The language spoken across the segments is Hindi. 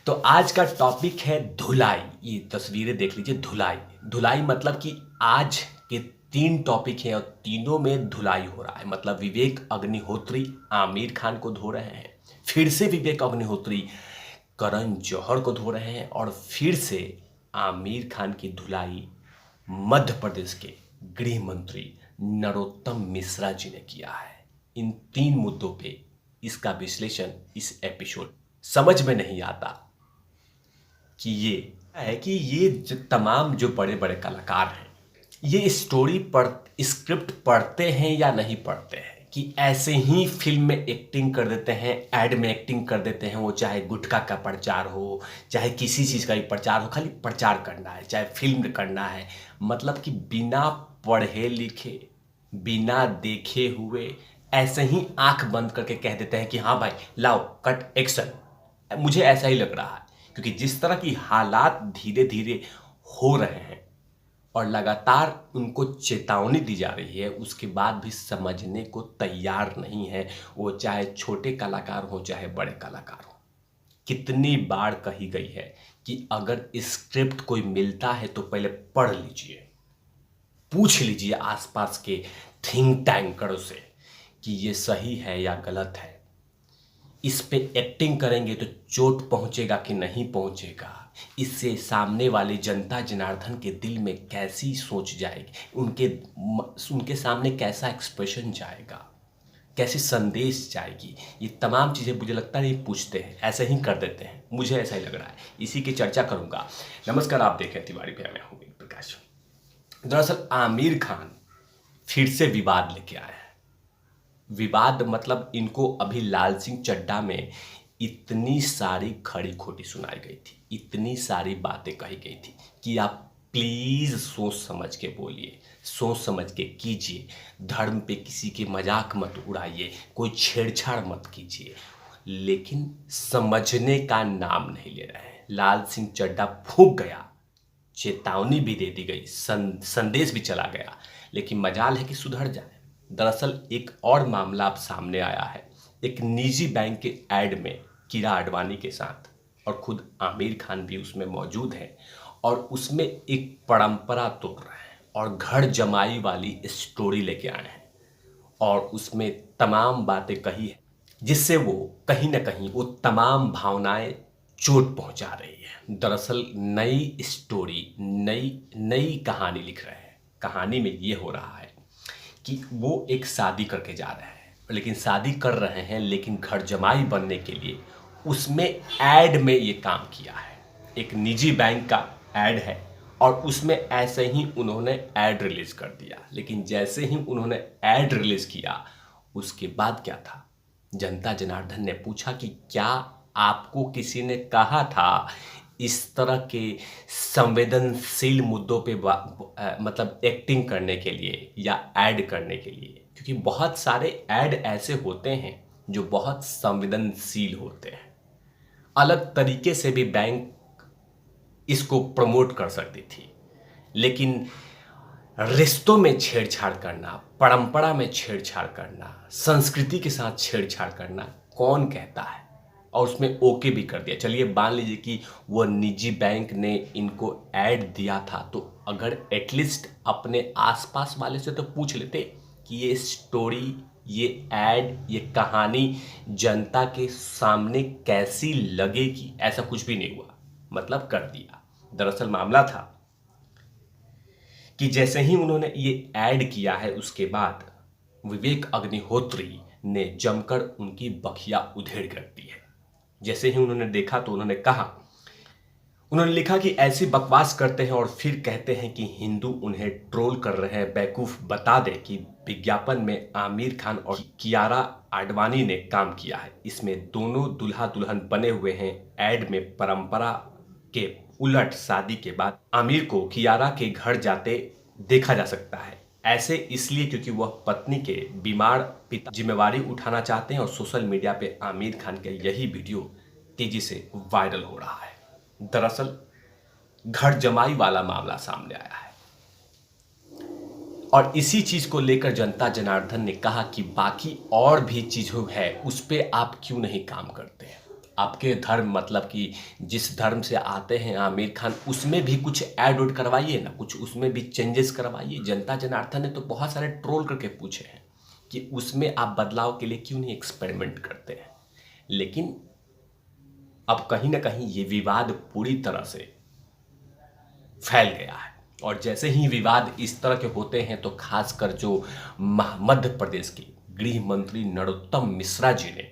तो आज का टॉपिक है धुलाई। ये तस्वीरें देख लीजिए। धुलाई धुलाई मतलब कि आज के तीन टॉपिक हैं और तीनों में धुलाई हो रहा है। मतलब विवेक अग्निहोत्री आमिर खान को धो रहे हैं, फिर से विवेक अग्निहोत्री करण जौहर को धो रहे हैं और फिर से आमिर खान की धुलाई मध्य प्रदेश के गृह मंत्री नरोत्तम मिश्रा जी ने किया है। इन तीन मुद्दों पे इसका विश्लेषण इस एपिसोड समझ में नहीं आता कि ये तमाम जो बड़े बड़े कलाकार हैं ये स्क्रिप्ट पढ़ते हैं या नहीं पढ़ते हैं, कि ऐसे ही फिल्म में एक्टिंग कर देते हैं, एड में एक्टिंग कर देते हैं। वो चाहे गुटखा का प्रचार हो, चाहे किसी चीज़ का भी प्रचार हो, खाली प्रचार करना है, चाहे फिल्म करना है। मतलब कि बिना पढ़े लिखे, बिना देखे हुए ऐसे ही आंख बंद करके कह देते हैं कि हाँ भाई लाओ कट एक्शन। मुझे ऐसा ही लग रहा है क्योंकि जिस तरह की हालात धीरे धीरे हो रहे हैं और लगातार उनको चेतावनी दी जा रही है, उसके बाद भी समझने को तैयार नहीं है। वो चाहे छोटे कलाकार हो चाहे बड़े कलाकार हो। कितनी बार कही गई है कि अगर स्क्रिप्ट कोई मिलता है तो पहले पढ़ लीजिए, पूछ लीजिए आसपास के थिंक टैंकरों से कि ये सही है या गलत है। इस पे एक्टिंग करेंगे तो चोट पहुंचेगा कि नहीं पहुंचेगा, इससे सामने वाले जनता जनार्दन के दिल में कैसी सोच जाएगी, उनके सामने कैसा एक्सप्रेशन जाएगा, कैसी संदेश जाएगी। ये तमाम चीज़ें मुझे लगता है ये पूछते हैं, ऐसे ही कर देते हैं। मुझे ऐसा ही लग रहा है, इसी की चर्चा करूंगा। नमस्कार, आप देखें तिवारी भैया, मैं हूं प्रकाश। दरअसल आमिर खान फिर से विवाद लेके आया है। विवाद मतलब इनको अभी लाल सिंह चड्ढा में इतनी सारी खड़ी खोटी सुनाई गई थी, इतनी सारी बातें कही गई थी कि आप प्लीज सोच समझ के बोलिए, सोच समझ के कीजिए, धर्म पे किसी के मजाक मत उड़ाइए, कोई छेड़छाड़ मत कीजिए। लेकिन समझने का नाम नहीं ले रहे हैं। लाल सिंह चड्ढा फूंक गया, चेतावनी भी दे दी गई, संदेश भी चला गया, लेकिन मजाल है कि सुधर जाए। दरअसल एक और मामला अब सामने आया है। एक निजी बैंक के ऐड में किरा आडवाणी के साथ और खुद आमिर खान भी उसमें मौजूद है और उसमें एक परंपरा तोड़ रहे हैं और घर जमाई वाली स्टोरी लेके आए हैं और उसमें तमाम बातें कही है जिससे वो कहीं ना कहीं वो तमाम भावनाएं चोट पहुंचा रही है। दरअसल नई स्टोरी, नई कहानी लिख रहे हैं। कहानी में ये हो रहा है कि वो एक शादी करके जा रहे हैं, लेकिन शादी कर रहे हैं लेकिन घर जमाई बनने के लिए उसमें ऐड में ये काम किया है। एक निजी बैंक का ऐड है और उसमें ऐसे ही उन्होंने ऐड रिलीज कर दिया। लेकिन जैसे ही उन्होंने ऐड रिलीज किया उसके बाद क्या था, जनता जनार्दन ने पूछा कि क्या आपको किसी ने कहा था इस तरह के संवेदनशील मुद्दों पे मतलब एक्टिंग करने के लिए या ऐड करने के लिए? क्योंकि बहुत सारे ऐड ऐसे होते हैं जो बहुत संवेदनशील होते हैं। अलग तरीके से भी बैंक इसको प्रमोट कर सकती थी, लेकिन रिश्तों में छेड़छाड़ करना, परंपरा में छेड़छाड़ करना, संस्कृति के साथ छेड़छाड़ करना कौन कहता है? और उसमें ओके भी कर दिया। चलिए मान लीजिए कि वो निजी बैंक ने इनको ऐड दिया था, तो अगर एटलीस्ट अपने आसपास वाले से तो पूछ लेते कि ये स्टोरी, ये ऐड, ये कहानी जनता के सामने कैसी लगेगी। ऐसा कुछ भी नहीं हुआ, मतलब कर दिया। दरअसल मामला था कि जैसे ही उन्होंने ये ऐड किया है उसके बाद विवेक अग्निहोत्री ने जमकर उनकी बखिया उधेड़ कर दी है। जैसे ही उन्होंने देखा तो उन्होंने लिखा कि ऐसी बकवास करते हैं और फिर कहते हैं कि हिंदू उन्हें ट्रोल कर रहे हैं। बेवकूफ, बता दें कि विज्ञापन में आमिर खान और कियारा आडवाणी ने काम किया है। इसमें दोनों दुल्हा दुल्हन बने हुए हैं। ऐड में परंपरा के उलट शादी के बाद आमिर को कियारा के घर जाते देखा जा सकता है। ऐसे इसलिए क्योंकि वह पत्नी के बीमार पिता जिम्मेवारी उठाना चाहते हैं और सोशल मीडिया पे आमिर खान का यही वीडियो तेजी से वायरल हो रहा है। दरअसल घर जमाई वाला मामला सामने आया है और इसी चीज को लेकर जनता जनार्दन ने कहा कि बाकी और भी चीजों है, उस पे आप क्यों नहीं काम करते हैं? आपके धर्म मतलब कि जिस धर्म से आते हैं आमिर खान, उसमें भी कुछ ऐड उड करवाइए ना, कुछ उसमें भी चेंजेस करवाइए। जनता जनार्दन ने तो बहुत सारे ट्रोल करके पूछे हैं कि उसमें आप बदलाव के लिए क्यों नहीं एक्सपेरिमेंट करते हैं। लेकिन अब कहीं ना कहीं ये विवाद पूरी तरह से फैल गया है, और जैसे ही विवाद इस तरह के होते हैं तो खासकर जो मध्य प्रदेश के गृह मंत्री नरोत्तम मिश्रा जी ने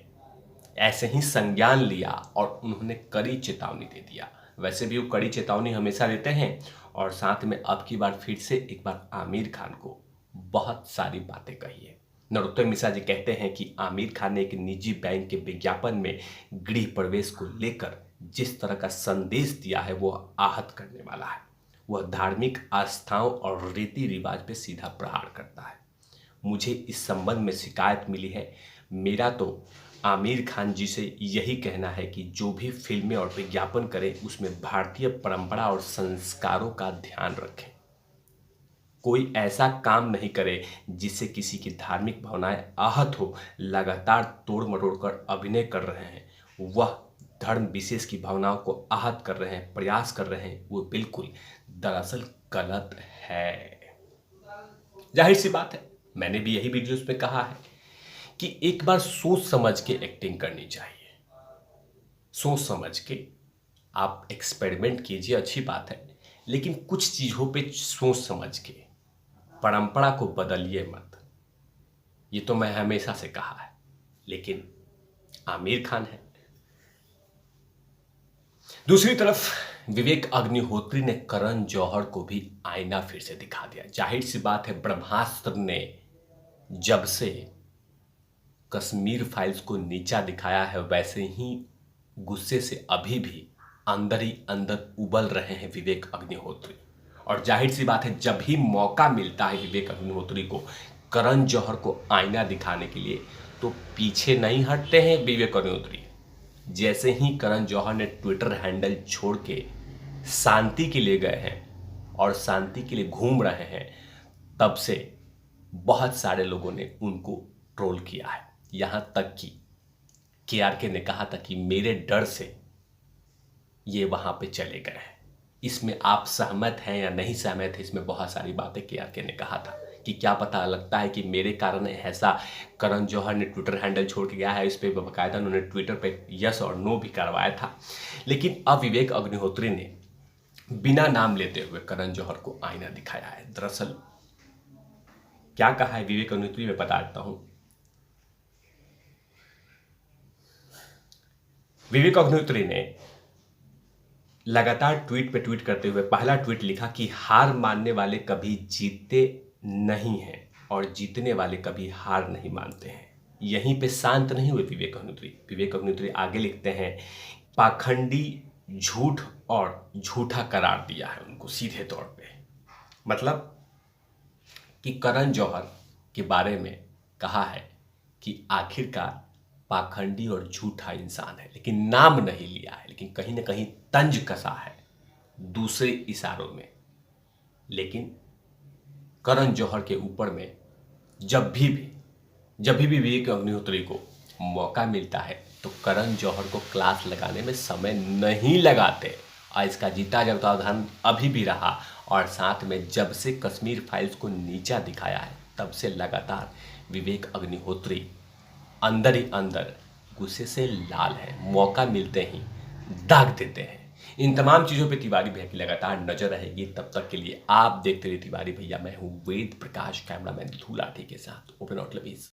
ऐसे ही संज्ञान लिया और उन्होंने कड़ी चेतावनी दे दिया। वैसे भी वो कड़ी चेतावनी हमेशा देते हैं, और साथ में अब की बार फिर से एक बार आमिर खान को बहुत सारी बातें कही है। नरोत्तम मिश्रा जी कहते हैं कि आमिर खान ने एक निजी बैंक के विज्ञापन में गृह प्रवेश को लेकर जिस तरह का संदेश दिया है वो आहत करने वाला है। वह धार्मिक आस्थाओं और रीति रिवाज पे सीधा प्रहार करता है। मुझे इस संबंध में शिकायत मिली है। मेरा तो आमिर खान जी से यही कहना है कि जो भी फिल्में और विज्ञापन करें उसमें भारतीय परंपरा और संस्कारों का ध्यान रखें। कोई ऐसा काम नहीं करे जिससे किसी की धार्मिक भावनाएं आहत हो। लगातार तोड़ मरोड़ कर अभिनय कर रहे हैं, वह धर्म विशेष की भावनाओं को आहत कर रहे हैं, प्रयास कर रहे हैं, वो बिल्कुल दरअसल गलत है। जाहिर सी बात है, मैंने भी यही वीडियोस में कहा है कि एक बार सोच समझ के एक्टिंग करनी चाहिए। सोच समझ के आप एक्सपेरिमेंट कीजिए, अच्छी बात है, लेकिन कुछ चीज़ों पे सोच समझ के परंपरा को बदलिए मत। ये तो मैं हमेशा से कहा है, लेकिन आमिर खान है। दूसरी तरफ विवेक अग्निहोत्री ने करण जौहर को भी आईना फिर से दिखा दिया। जाहिर सी बात है, ब्रह्मास्त्र ने जब से कश्मीर फाइल्स को नीचा दिखाया है, वैसे ही गुस्से से अभी भी अंदर ही अंदर उबल रहे हैं विवेक अग्निहोत्री। और जाहिर सी बात है, जब भी मौका मिलता है विवेक अग्निहोत्री को करण जौहर को आईना दिखाने के लिए, तो पीछे नहीं हटते हैं विवेक अग्निहोत्री। जैसे ही करण जौहर ने ट्विटर हैंडल छोड़ के शांति के लिए गए हैं और शांति के लिए घूम रहे हैं, तब से बहुत सारे लोगों ने उनको ट्रोल किया है। यहाँ तक कि KRK ने कहा था कि मेरे डर से ये वहाँ पे चले गए हैं। इसमें आप सहमत हैं या नहीं सहमत हैं, इसमें बहुत सारी बातें KRK ने कहा था कि क्या पता लगता है कि मेरे कारण ऐसा करण जौहर ने ट्विटर हैंडल छोड़ के गया है। इस पर बाकायदा उन्होंने ट्विटर पे यस और नो भी करवाया था। लेकिन अब विवेक अग्निहोत्री ने बिना नाम लेते हुए करण जौहर को आईना दिखाया है। दरअसल क्या कहा है विवेक अग्निहोत्री, मैं बता देता हूं। विवेक अग्निहोत्री ने लगातार ट्वीट पे ट्वीट करते हुए पहला ट्वीट लिखा कि हार मानने वाले कभी जीतते नहीं हैं और जीतने वाले कभी हार नहीं मानते हैं। यहीं पे शांत नहीं हुए विवेक अग्निहोत्री। विवेक अग्निहोत्री आगे लिखते हैं, पाखंडी, झूठ और झूठा करार दिया है उनको सीधे तौर पे। मतलब कि करण जौहर के बारे में कहा है कि आखिरकार पाखंडी और झूठा इंसान है, लेकिन नाम नहीं लिया है, लेकिन कहीं ना कहीं तंज कसा है दूसरे इशारों में। लेकिन करण जौहर के ऊपर में जब भी विवेक अग्निहोत्री को मौका मिलता है तो करण जौहर को क्लास लगाने में समय नहीं लगाते। और इसका जीता जागता उदाहरण अभी भी रहा। और साथ में जब से कश्मीर फाइल्स को नीचा दिखाया है, तब से लगातार विवेक अग्निहोत्री अंदर ही अंदर गुस्से से लाल है। मौका मिलते ही दाग देते हैं। इन तमाम चीज़ों पे तिवारी भैया की लगातार नजर रहेगी। तब तक के लिए आप देखते रहिए तिवारी भैया। मैं हूँ वेद प्रकाश, कैमरामैन धूलाठी के साथ। Open out lovies.